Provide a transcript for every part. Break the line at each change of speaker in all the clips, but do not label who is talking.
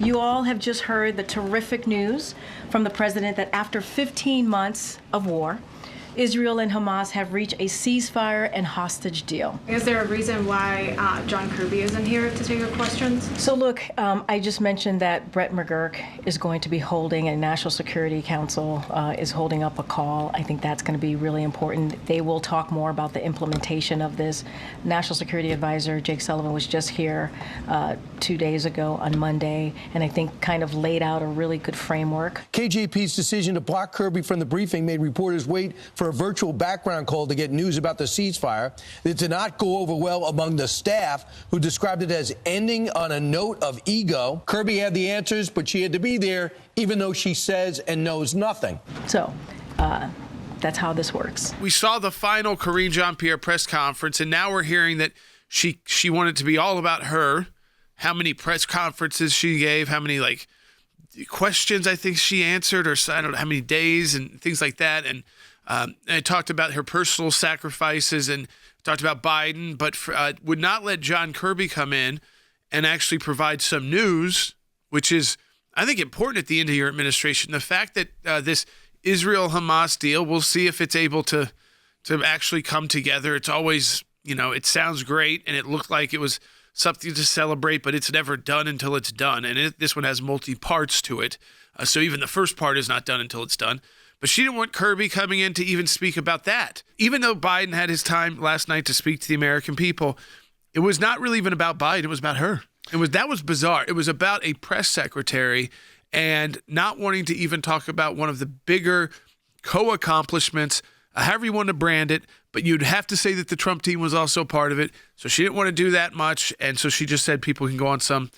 You all have just heard the terrific news from the president that after 15 months of war, Israel and Hamas have reached a ceasefire and hostage deal.
Is there a reason why John Kirby isn't here to take your questions?
So look, I just mentioned that Brett McGurk is going to be holding, and National Security Council is holding up a call. I think that's going to be really important. They will talk more about the implementation of this. National Security Advisor Jake Sullivan was just here 2 days ago on Monday, and I think kind of laid out a really good framework.
KJP's decision to block Kirby from the briefing made reporters wait for a virtual background call to get news about the ceasefire. It did not go over well among the staff, who described it as ending on a note of ego. Kirby had the answers, but she had to be there, even though she says and knows nothing.
So that's how this works.
We saw the final Karine Jean-Pierre press conference, and now we're hearing that she wanted to be all about her, how many press conferences she gave, how many questions I think she answered, or I don't know how many days and things like that. And I talked about her personal sacrifices and talked about Biden, but would not let John Kirby come in and actually provide some news, which is, I think, important at the end of your administration. The fact that this Israel-Hamas deal, we'll see if it's able to actually come together. It's always, it sounds great, and it looked like it was something to celebrate, but it's never done until it's done. And this one has multi-parts to it. So even the first part is not done until it's done. But she didn't want Kirby coming in to even speak about that. Even though Biden had his time last night to speak to the American people, it was not really even about Biden. It was about her. That was bizarre. It was about a press secretary and not wanting to even talk about one of the bigger co-accomplishments, however you want to brand it, but you'd have to say that the Trump team was also part of it. So she didn't want to do that much. And so she just said people can go on some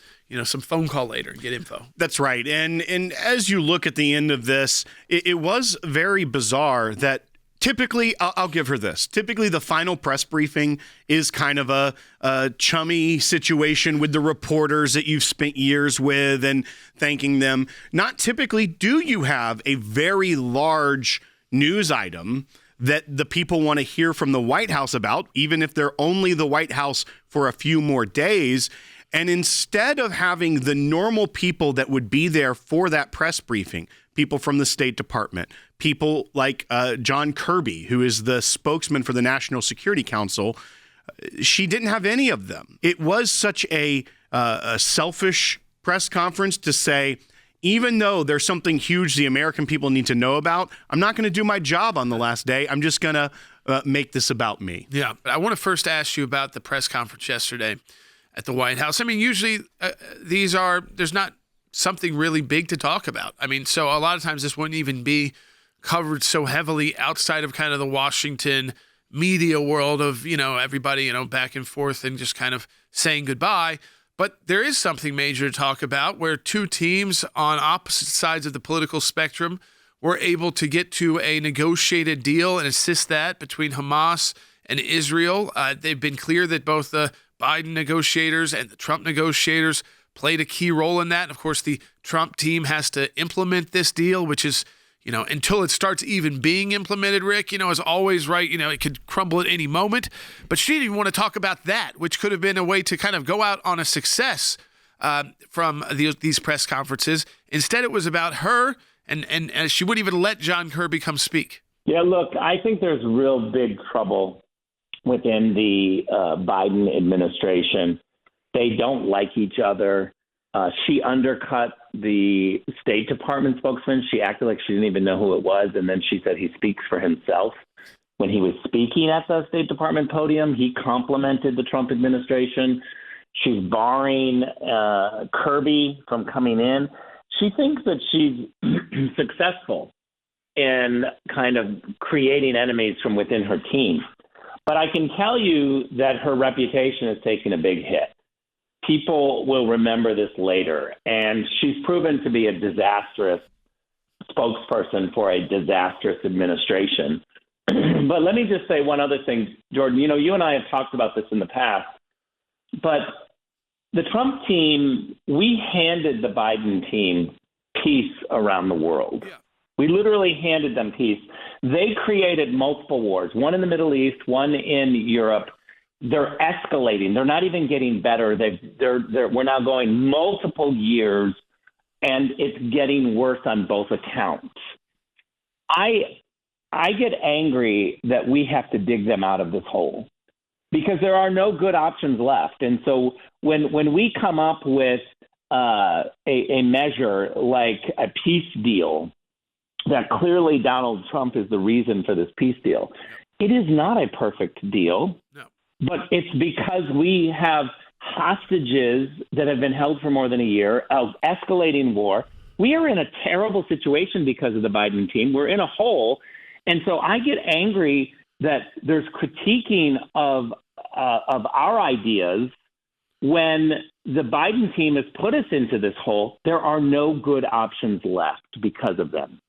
phone call later and get info.
That's right. And as you look at the end of this, it was very bizarre that typically, I'll give her this. Typically, the final press briefing is kind of a chummy situation with the reporters that you've spent years with and thanking them. Not typically do you have a very large news item that the people want to hear from the White House about, even if they're only the White House for a few more days. And instead of having the normal people that would be there for that press briefing, people from the State Department, people like John Kirby, who is the spokesman for the National Security Council, she didn't have any of them. It was such a selfish press conference to say, even though there's something huge the American people need to know about, I'm not going to do my job on the last day. I'm just going to make this about me.
Yeah, but I want to first ask you about the press conference yesterday at the White House. I mean, usually there's not something really big to talk about. I mean, so a lot of times this wouldn't even be covered so heavily outside of kind of the Washington media world of, everybody, back and forth and just kind of saying goodbye. But there is something major to talk about where two teams on opposite sides of the political spectrum were able to get to a negotiated deal and assist that between Hamas and Israel. They've been clear that both the Biden negotiators and the Trump negotiators played a key role in that. And of course, the Trump team has to implement this deal, which is, until it starts even being implemented, Rick, is always right. It could crumble at any moment. But she didn't even want to talk about that, which could have been a way to kind of go out on a success from these press conferences. Instead, it was about her, and she wouldn't even let John Kirby come speak.
Yeah, look, I think there's real big trouble within the Biden administration. They don't like each other. She undercut the State Department spokesman. She acted like she didn't even know who it was. And then she said he speaks for himself. When he was speaking at the State Department podium, he complimented the Trump administration. She's barring Kirby from coming in. She thinks that she's successful in kind of creating enemies from within her team. But I can tell you that her reputation is taking a big hit. People will remember this later, and she's proven to be a disastrous spokesperson for a disastrous administration. But let me just say one other thing, Jordan. You and I have talked about this in the past, but the Trump team, we handed the Biden team peace around the world. Yeah. We literally handed them peace. They created multiple wars, one in the Middle East, one in Europe. They're escalating. They're not even getting better. We're now going multiple years and it's getting worse on both accounts. I get angry that we have to dig them out of this hole because there are no good options left. And so when we come up with a measure like a peace deal, that clearly Donald Trump is the reason for this peace deal, it is not a perfect deal,
No.
but it's because we have hostages that have been held for more than a year, of escalating war. We are in a terrible situation because of the Biden team. We're in a hole. And so I get angry that there's critiquing of our ideas when the Biden team has put us into this hole. There are no good options left because of them.